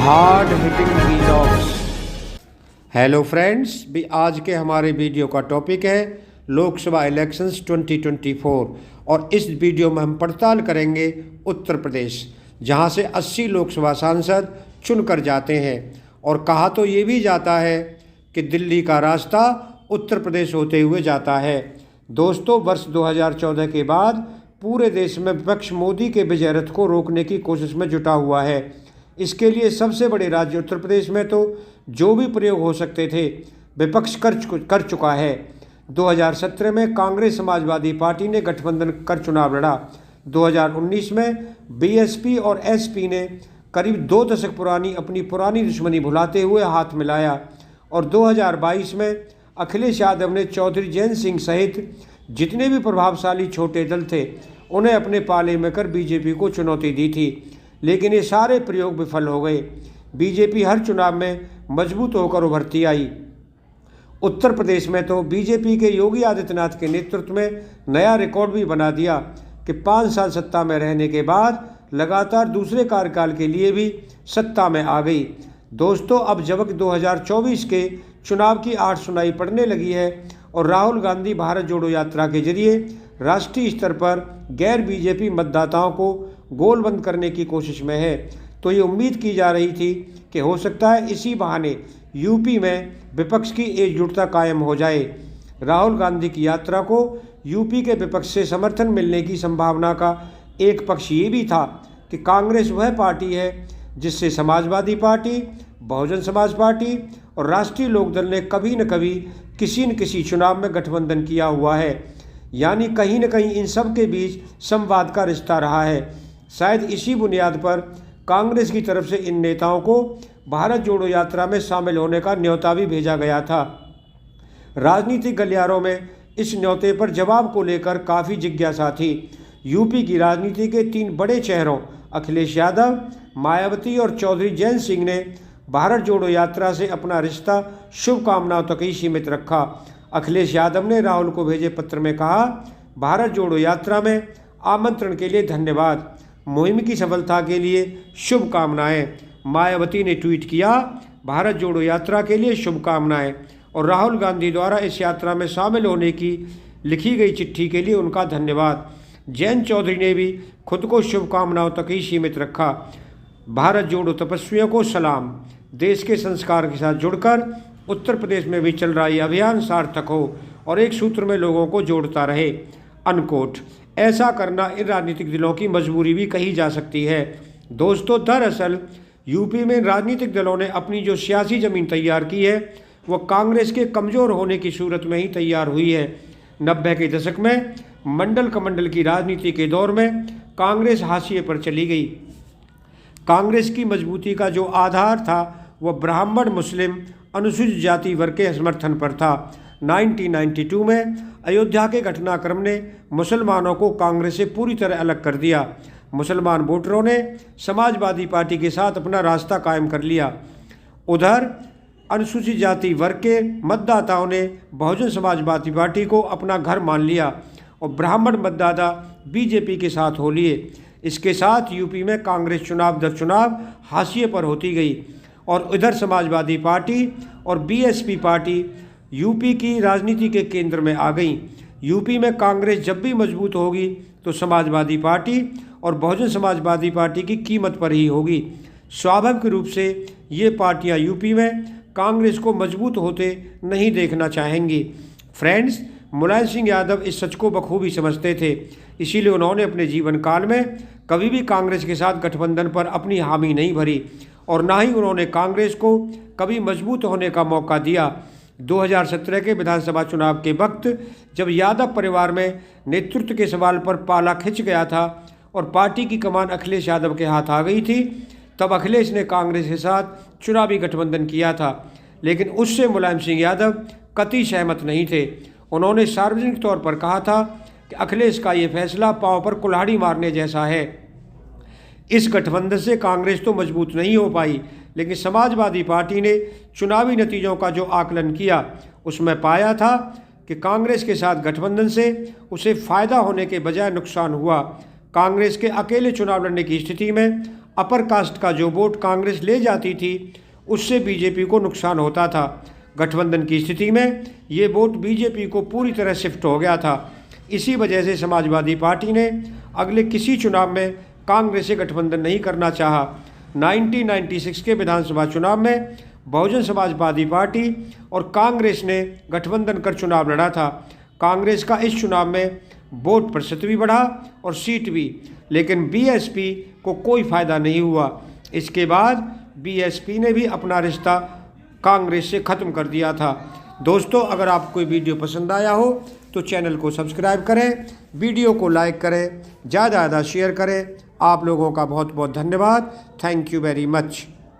Hard hitting vlogs. Hello friends, भी आज के हमारे वीडियो का टॉपिक है लोकसभा इलेक्शंस 2024 और इस वीडियो में हम पड़ताल करेंगे उत्तर प्रदेश, जहां से 80 लोकसभा सांसद चुनकर जाते हैं। और कहा तो ये भी जाता है कि दिल्ली का रास्ता उत्तर प्रदेश होते हुए जाता है। दोस्तों, वर्ष 2014 के बाद पूरे देश में विपक्ष मोदी के विजय रथ को रोकने की कोशिश में जुटा हुआ है। इसके लिए सबसे बड़े राज्य उत्तर प्रदेश में तो जो भी प्रयोग हो सकते थे विपक्ष कर चुका है। 2017 में कांग्रेस समाजवादी पार्टी ने गठबंधन कर चुनाव लड़ा। 2019 में बीएसपी और एसपी ने करीब 2 दशक पुरानी अपनी पुरानी दुश्मनी भुलाते हुए हाथ मिलाया। और 2022 में अखिलेश यादव ने चौधरी जैन सिंह सहित जितने भी प्रभावशाली छोटे दल थे उन्हें अपने पाले में कर बीजेपी को चुनौती दी थी, लेकिन ये सारे प्रयोग विफल हो गए। बीजेपी हर चुनाव में मजबूत होकर उभरती आई। उत्तर प्रदेश में तो बीजेपी के योगी आदित्यनाथ के नेतृत्व में नया रिकॉर्ड भी बना दिया कि 5 साल सत्ता में रहने के बाद लगातार दूसरे कार्यकाल के लिए भी सत्ता में आ गई। दोस्तों, अब जब 2024 के चुनाव की 8 सुनाई पड़ने लगी है और राहुल गांधी भारत जोड़ो यात्रा के जरिए राष्ट्रीय स्तर पर गैर बीजेपी मतदाताओं को गोलबंद करने की कोशिश में है, तो ये उम्मीद की जा रही थी कि हो सकता है इसी बहाने यूपी में विपक्ष की एकजुटता कायम हो जाए। राहुल गांधी की यात्रा को यूपी के विपक्ष से समर्थन मिलने की संभावना का एक पक्ष ये भी था कि कांग्रेस वह पार्टी है जिससे समाजवादी पार्टी, बहुजन समाज पार्टी और राष्ट्रीय लोकदल ने कभी न कभी किसी न किसी चुनाव में गठबंधन किया हुआ है। यानी कहीं न कहीं इन सब के बीच संवाद का रिश्ता रहा है। शायद इसी बुनियाद पर कांग्रेस की तरफ से इन नेताओं को भारत जोड़ो यात्रा में शामिल होने का न्योता भी भेजा गया था। राजनीतिक गलियारों में इस न्योते पर जवाब को लेकर काफ़ी जिज्ञासा थी। यूपी की राजनीति के 3 बड़े चेहरों अखिलेश यादव, मायावती और चौधरी जैन सिंह ने भारत जोड़ो यात्रा से अपना रिश्ता शुभकामनाओं तक ही सीमित रखा। अखिलेश यादव ने राहुल को भेजे पत्र में कहा, भारत जोड़ो यात्रा में आमंत्रण के लिए धन्यवाद, मुहिम की सफलता के लिए शुभकामनाएं। मायावती ने ट्वीट किया, भारत जोड़ो यात्रा के लिए शुभकामनाएं, और राहुल गांधी द्वारा इस यात्रा में शामिल होने की लिखी गई चिट्ठी के लिए उनका धन्यवाद। जैन चौधरी ने भी खुद को शुभकामनाओं तक ही सीमित रखा। भारत जोड़ो तपस्वियों को सलाम, देश के संस्कार के साथ जुड़कर उत्तर प्रदेश में भी चल रहा ये अभियान सार्थक हो और एक सूत्र में लोगों को जोड़ता रहे, अनकोट। ऐसा करना इन राजनीतिक दलों की मजबूरी भी कही जा सकती है। दोस्तों, दरअसल यूपी में राजनीतिक दलों ने अपनी जो सियासी ज़मीन तैयार की है वह कांग्रेस के कमज़ोर होने की सूरत में ही तैयार हुई है। 90 के दशक में मंडल कमंडल की राजनीति के दौर में कांग्रेस हाशिए पर चली गई। कांग्रेस की मजबूती का जो आधार था वह ब्राह्मण, मुस्लिम, अनुसूचित जाति वर्ग के समर्थन पर था। 1992 में अयोध्या के घटनाक्रम ने मुसलमानों को कांग्रेस से पूरी तरह अलग कर दिया। मुसलमान वोटरों ने समाजवादी पार्टी के साथ अपना रास्ता कायम कर लिया। उधर अनुसूचित जाति वर्ग के मतदाताओं ने बहुजन समाजवादी पार्टी को अपना घर मान लिया और ब्राह्मण मतदाता बीजेपी के साथ हो लिए। इसके साथ यूपी में कांग्रेस चुनाव दर चुनाव हाशिए पर होती गई और इधर समाजवादी पार्टी और बीएसपी पार्टी यूपी की राजनीति के केंद्र में आ गई। यूपी में कांग्रेस जब भी मजबूत होगी तो समाजवादी पार्टी और बहुजन समाजवादी पार्टी की कीमत पर ही होगी। स्वाभाविक रूप से ये पार्टियां यूपी में कांग्रेस को मजबूत होते नहीं देखना चाहेंगी। फ्रेंड्स, मुलायम सिंह यादव इस सच को बखूबी समझते थे, इसीलिए उन्होंने अपने जीवन काल में कभी भी कांग्रेस के साथ गठबंधन पर अपनी हामी नहीं भरी और ना ही उन्होंने कांग्रेस को कभी मजबूत होने का मौका दिया। 2017 के विधानसभा चुनाव के वक्त जब यादव परिवार में नेतृत्व के सवाल पर पाला खिंच गया था और पार्टी की कमान अखिलेश यादव के हाथ आ गई थी, तब अखिलेश ने कांग्रेस के साथ चुनावी गठबंधन किया था, लेकिन उससे मुलायम सिंह यादव कतई सहमत नहीं थे। उन्होंने सार्वजनिक तौर पर कहा था कि अखिलेश का ये फैसला पांव पर कुल्हाड़ी मारने जैसा है। इस गठबंधन से कांग्रेस तो मजबूत नहीं हो पाई, लेकिन समाजवादी पार्टी ने चुनावी नतीजों का जो आकलन किया उसमें पाया था कि कांग्रेस के साथ गठबंधन से उसे फ़ायदा होने के बजाय नुकसान हुआ। कांग्रेस के अकेले चुनाव लड़ने की स्थिति में अपर कास्ट का जो वोट कांग्रेस ले जाती थी उससे बीजेपी को नुकसान होता था। गठबंधन की स्थिति में ये वोट बीजेपी को पूरी तरह शिफ्ट हो गया था। इसी वजह से समाजवादी पार्टी ने अगले किसी चुनाव में कांग्रेस से गठबंधन नहीं करना चाहा। 1996 के विधानसभा चुनाव में बहुजन समाजवादी पार्टी और कांग्रेस ने गठबंधन कर चुनाव लड़ा था। कांग्रेस का इस चुनाव में वोट प्रतिशत भी बढ़ा और सीट भी, लेकिन बीएसपी को कोई फ़ायदा नहीं हुआ। इसके बाद बीएसपी ने भी अपना रिश्ता कांग्रेस से ख़त्म कर दिया था। दोस्तों, अगर आपको कोई वीडियो पसंद आया हो तो चैनल को सब्सक्राइब करें, वीडियो को लाइक करें, ज़्यादा ज़्यादा शेयर करें। आप लोगों का बहुत बहुत धन्यवाद। Thank you very much.